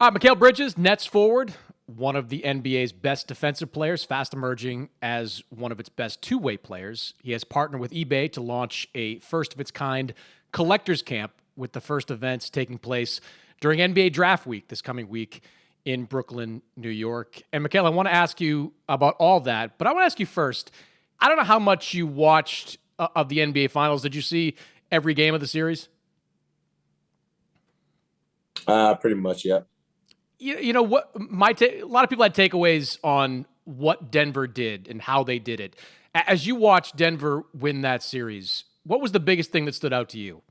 Mikal Bridges, Nets forward, one of the NBA's best defensive players, fast emerging as one of its best two-way players. He has partnered with eBay to launch a first-of-its-kind collector's camp, with the first events taking place during NBA Draft Week this coming week in Brooklyn, New York. And Mikal, I want to ask you about all that, but I want to ask you first, I don't know how much you watched of the NBA Finals. Did you see every game of the series? Pretty much, yeah. You know what? A lot of people had takeaways on what Denver did and how they did it. As you watched Denver win that series, what was the biggest thing that stood out to you?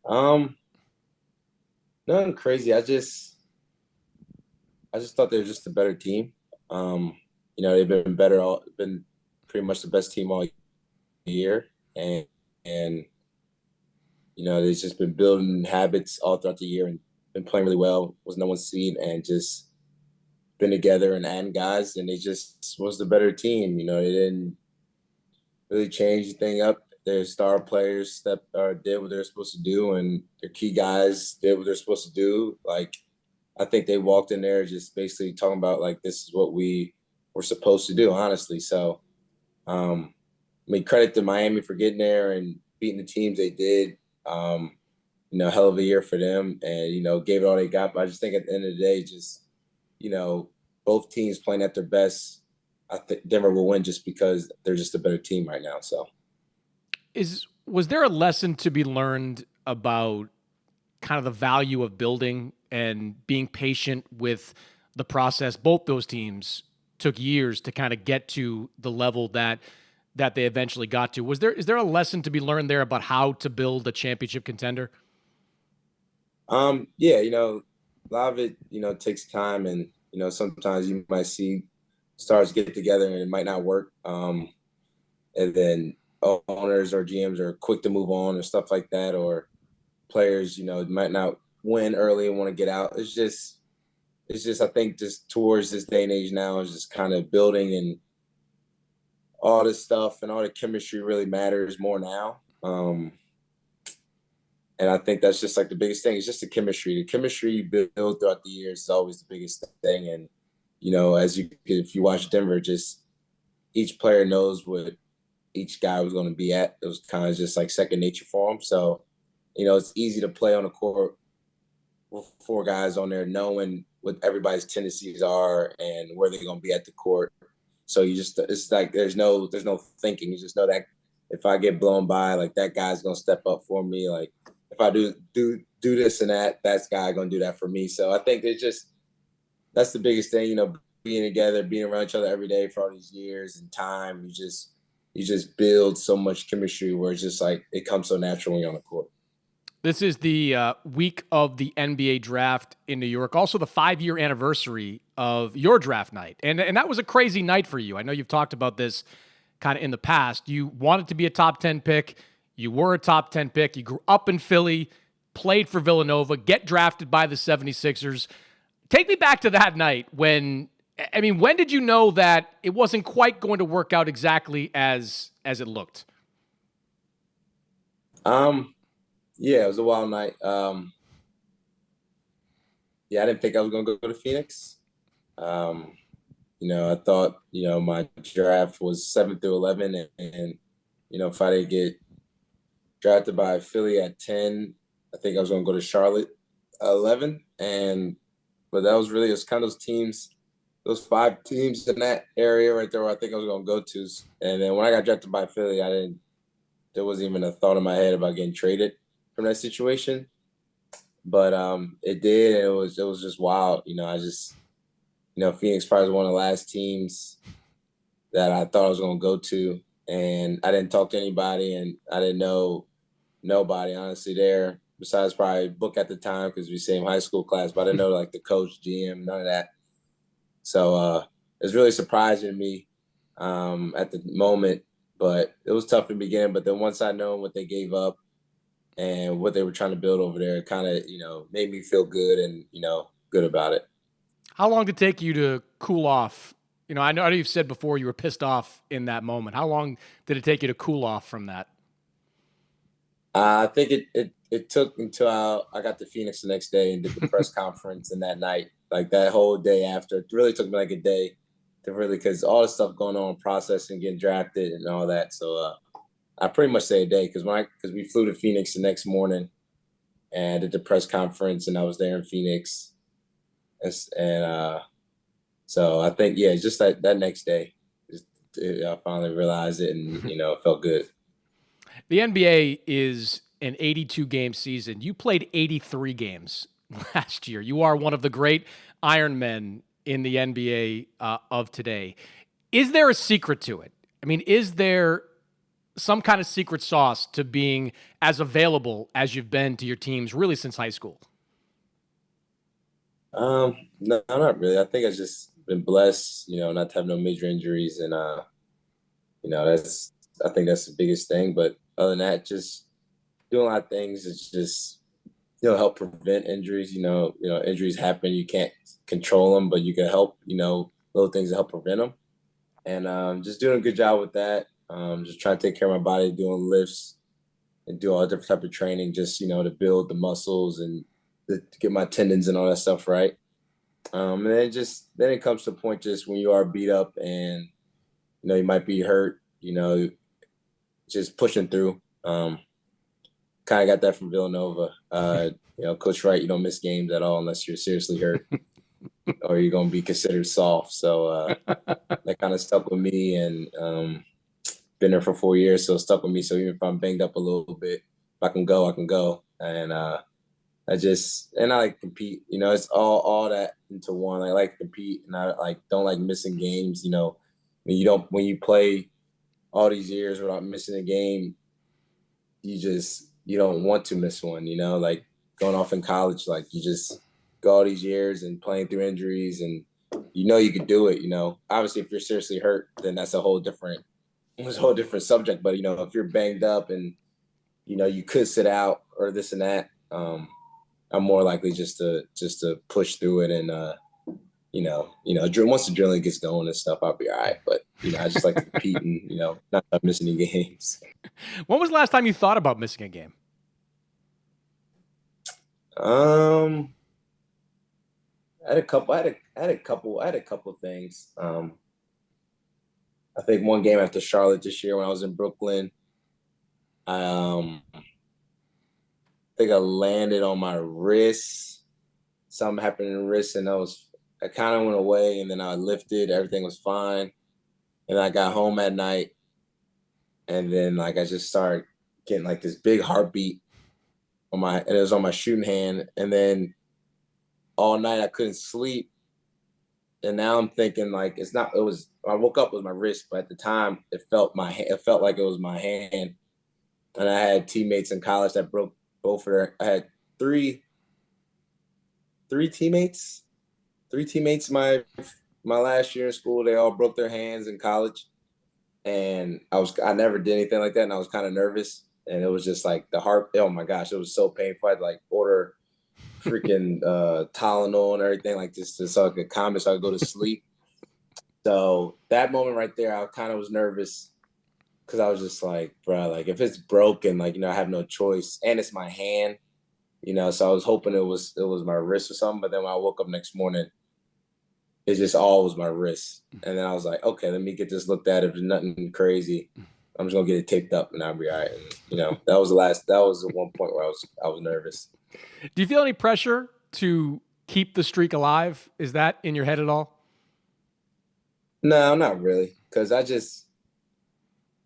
Um, Nothing crazy. I just thought they were just a better team. They've been pretty much the best team all year, and they've just been building habits all throughout the year and been playing really well. Was no one's seed and just been together and adding guys, and they just was the better team. They didn't really change anything up. Their star players did what they're supposed to do, and their key guys did what they're supposed to do. Like, I think they walked in there just basically talking about like this is what we were supposed to do, honestly. So, credit to Miami for getting there and beating the teams they did. Hell of a year for them, and gave it all they got. But I just think at the end of the day, just both teams playing at their best. I think Denver will win just because they're just a better team right now. So. Was there a lesson to be learned about kind of the value of building and being patient with the process? Both those teams took years to kind of get to the level that they eventually got to. Is there a lesson to be learned there about how to build a championship contender? Yeah, a lot of it, takes time, and sometimes you might see stars get together and it might not work. And then owners or GMs are quick to move on or stuff like that, or players, might not win early and want to get out. It's just I think just towards this day and age now is just kind of building, and all this stuff and all the chemistry really matters more now. And I think that's just like the biggest thing. It's just the chemistry. The chemistry you build throughout the years is always the biggest thing. And if you watch Denver, just each player knows what each guy was going to be at. It was kind of just like second nature for him. So, it's easy to play on the court with four guys on there, knowing what everybody's tendencies are and where they're going to be at the court. So it's like there's no thinking. You just know that if I get blown by, like that guy's going to step up for me. Like if I do this and that's guy going to do that for me. So I think that's the biggest thing. Being together, being around each other every day for all these years and time. You just build so much chemistry where it's just like it comes so natural when you're on the court. This is the week of the NBA draft in New York, also the 5-year anniversary of your draft night. And that was a crazy night for you. I know you've talked about this kind of in the past. You wanted to be a top 10 pick. You were a top 10 pick. You grew up in Philly, played for Villanova, get drafted by the 76ers. Take me back to that night when did you know that it wasn't quite going to work out exactly as it looked? Yeah, it was a wild night. Yeah, I didn't think I was going to go to Phoenix. I thought, my draft was 7 through 11, and if I didn't get drafted by Philly at 10, I think I was going to go to Charlotte at 11. But that was really, it's kind of those teams, those 5 teams in that area right there where I think I was going to go to. And then when I got drafted by Philly, there wasn't even a thought in my head about getting traded from that situation. But it did, and it was just wild. Phoenix probably was one of the last teams that I thought I was going to go to, and I didn't talk to anybody, and I didn't know nobody, honestly, there, besides probably Book at the time because we same high school class, but I didn't know, like, the coach, GM, none of that. So it was really surprising to me at the moment, but it was tough in the beginning. But then once I know what they gave up and what they were trying to build over there, it kind of, made me feel good and, good about it. How long did it take you to cool off? I know you've said before you were pissed off in that moment. How long did it take you to cool off from that? I think it it took until I got to Phoenix the next day and did the press conference, and that night, like that whole day after, it really took me like a day to really, because all the stuff going on, processing, getting drafted, and all that. So I pretty much say a day because we flew to Phoenix the next morning and did the press conference, and I was there in Phoenix, and so I think just that next day, I finally realized it, and it felt good. The NBA is an 82 game season. You played 83 games last year. You are one of the great Iron Men in the NBA of today. Is there a secret to it? I mean, is there some kind of secret sauce to being as available as you've been to your teams really since high school? No, not really. I think I've just been blessed, not to have no major injuries, and I think that's the biggest thing. But other than that, just doing a lot of things is just help prevent injuries. Injuries happen. You can't control them, but you can help. Little things to help prevent them, and just doing a good job with that. Just trying to take care of my body, doing lifts, and do all different type of training, just to build the muscles and to get my tendons and all that stuff right. And then it comes to a point just when you are beat up and you might be hurt, just pushing through. Kind of got that from Villanova. Coach Wright, you don't miss games at all unless you're seriously hurt or you're going to be considered soft. So that kind of stuck with me, and been there for 4 years, so it stuck with me. So even if I'm banged up a little bit, if I can go, I can go. And I like to compete. It's all that into one. I like to compete, and I don't like missing games. When you play all these years without missing a game, you don't want to miss one. Like going off in college, like you just go all these years and playing through injuries, and you could do it. Obviously if you're seriously hurt, then that's a whole different subject. But if you're banged up and you could sit out or this and that, I'm more likely just to push through it, and once the adrenaline gets going and stuff, I'll be all right. But I just like to compete and not miss any games. When was the last time you thought about missing a game? I had a couple of things. I think one game after Charlotte this year when I was in Brooklyn, I think I landed on my wrist. Something happened in the wrist, and I kind of went away, and then I lifted. Everything was fine. And I got home at night, and then I just started getting this big heartbeat and it was on my shooting hand. And then all night I couldn't sleep. And now I'm thinking I woke up with my wrist, but at the time it felt like it was my hand. And I had teammates in college that broke both of their. I had three teammates my last year in school. They all broke their hands in college, and I never did anything like that, and I was kind of nervous. And it was just the heart. Oh my gosh, it was so painful. I had to order freaking Tylenol and everything just so I could calm it, so I could go to sleep. So that moment right there, I kind of was nervous because I was just bro, if it's broken, I have no choice, and it's my hand, So I was hoping it was my wrist or something. But then when I woke up next morning, it just all was my wrist. And then I was like, okay, let me get this looked at. If there's nothing crazy, I'm just gonna get it taped up and I'll be all right. And, that was the one point where I was nervous. Do you feel any pressure to keep the streak alive? Is that in your head at all? No, not really. Cause I just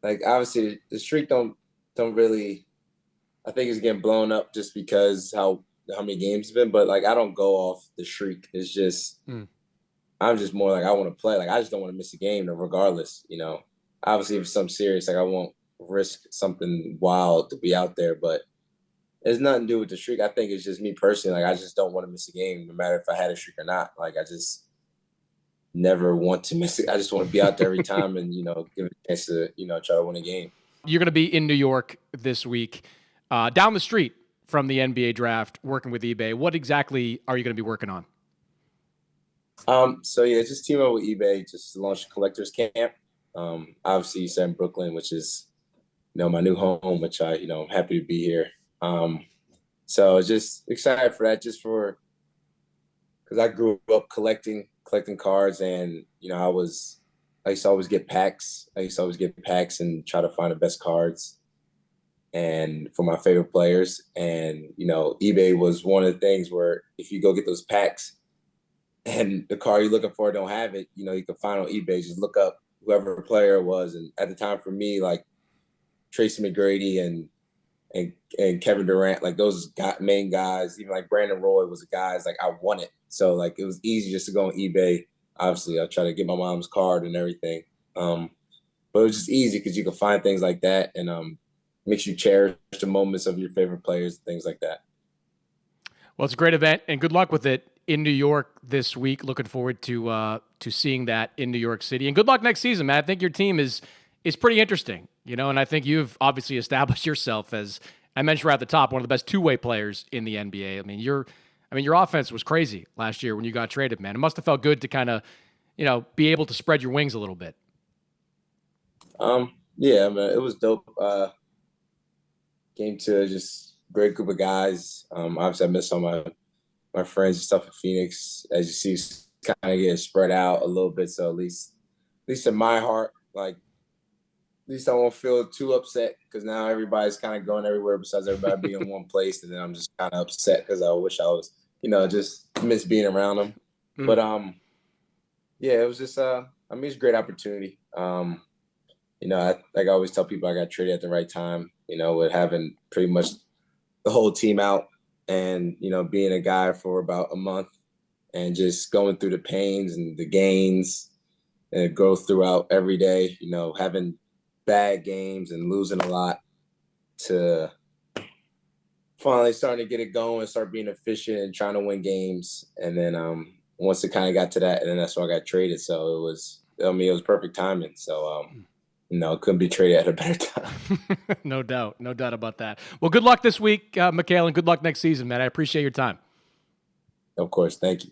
obviously the streak don't really, I think it's getting blown up just because how many games it's been, but I don't go off the streak. It's just I'm just more I want to play. I just don't want to miss a game regardless, Obviously if it's something serious, I won't risk something wild to be out there, but it's nothing to do with the streak. I think it's just me personally. I just don't want to miss a game no matter if I had a streak or not. I just never want to miss it. I just want to be out there every time and, give it a chance to, try to win a game. You're going to be in New York this week, down the street from the NBA draft, working with eBay. What exactly are you going to be working on? Just team up with eBay just to launch a collector's camp. Obviously you said in Brooklyn, which is, my new home, which I'm happy to be here. So just excited for that, just for because I grew up collecting cards, and I used to always get packs. I used to always get packs and try to find the best cards and for my favorite players. And eBay was one of the things where if you go get those packs and the card you're looking for don't have it, you can find on eBay. Just look up whoever the player was. And at the time for me, like Tracy McGrady and Kevin Durant, like those main guys, even like Brandon Roy was the guys like I wanted. So like it was easy just to go on eBay. Obviously, I try to get my mom's card and everything. But it was just easy because you can find things like that, and makes you cherish the moments of your favorite players, things like that. Well, it's a great event, and good luck with it in New York this week. Looking forward to seeing that in New York City, and good luck next season, man. I think your team is pretty interesting, and I think you've obviously established yourself as I mentioned right at the top, one of the best two-way players in the NBA. I mean, your offense was crazy last year when you got traded, man. It must have felt good to kind of, be able to spread your wings a little bit. Yeah, man, it was dope. Came to just great group of guys. Obviously, I miss all my friends and stuff in Phoenix. As you see, it's kind of getting spread out a little bit. So at least in my heart, like at least I won't feel too upset because now everybody's kind of going everywhere besides everybody being in one place, and then I'm just kind of upset because I wish I was, just miss being around them. Mm-hmm. But yeah, it was just it's a great opportunity. I always tell people I got traded at the right time, with having pretty much the whole team out and, being a guy for about a month and just going through the pains and the gains and go throughout every day, having bad games and losing a lot to finally starting to get it going, start being efficient and trying to win games. And then once it kind of got to that, and then that's why I got traded. So it was perfect timing. So, couldn't be traded at a better time. No doubt about that. Well, good luck this week, Mikal, and good luck next season, man. I appreciate your time. Of course. Thank you.